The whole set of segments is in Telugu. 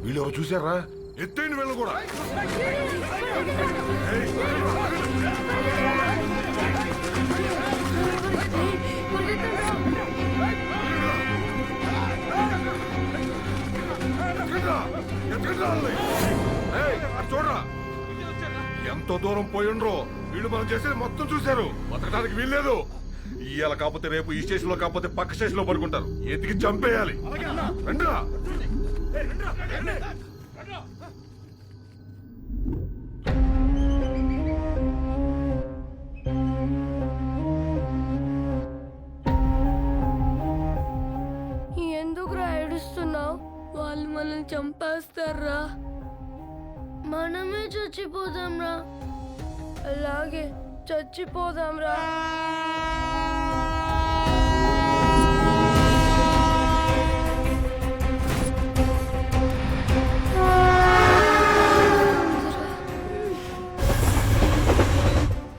వీళ్ళెవరు చూసారా? ఎత్తైన వీళ్ళు కూడా. చూడరా ఎంతో దూరం పోయిండ్రో. వీళ్ళు మనం చేసేది మొత్తం చూశారు. బతకడానికి వీల్లేదు. ఇవాళ కాకపోతే రేపు ఈ స్టేషన్ లో కాకపోతే పక్క స్టేషన్ లో పడుకుంటారు. ఎతికి చంపేయాలి. రండిరా. ఎందుకురా ఏడుస్తున్నావు? వాళ్ళు మనల్ని చంపేస్తారా? మనమే చచ్చిపోదాంరా. అలాగే చచ్చిపోదాంరా.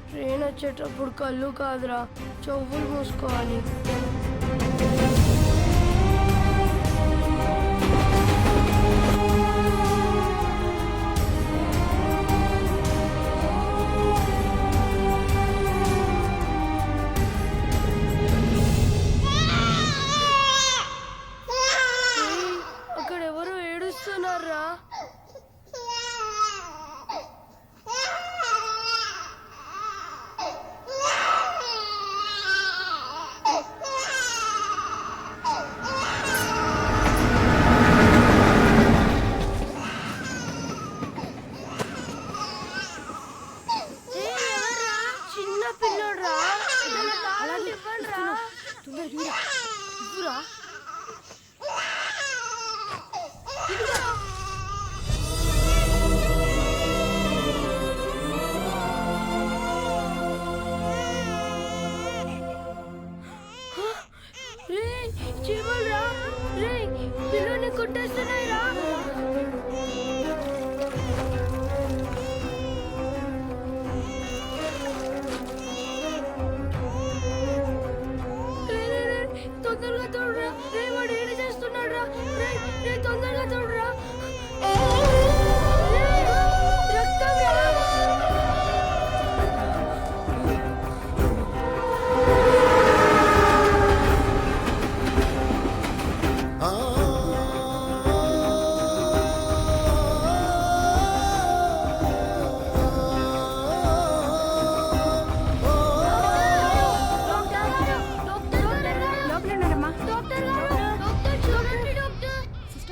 ట్రైన్ వచ్చేటప్పుడు కళ్ళు కాదురా, చెవులు మూసుకోవాలి.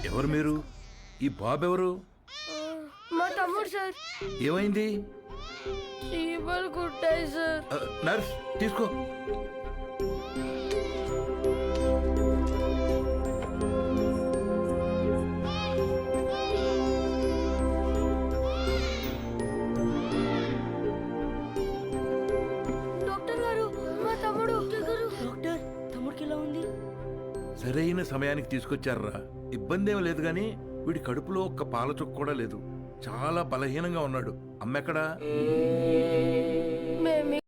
ఎవరు మీరు? ఈ బాబు ఎవరు? మా తమ్ముడు సార్. ఏమైంది? చీమలు కుట్టాయి సార్. నర్స్ తీసుకో. డాక్టర్ గారు, మా తమ్ముడు. డాక్టర్, తమ్ముడికి ఎలా ఉంది? సరైన సమయానికి తీసుకొచ్చారా. ఇబ్బంది ఏం లేదు గాని వీడి కడుపులో ఒక్క పాల చుక్క కూడా లేదు. చాలా బలహీనంగా ఉన్నాడు. అమ్మెక్కడా? మేము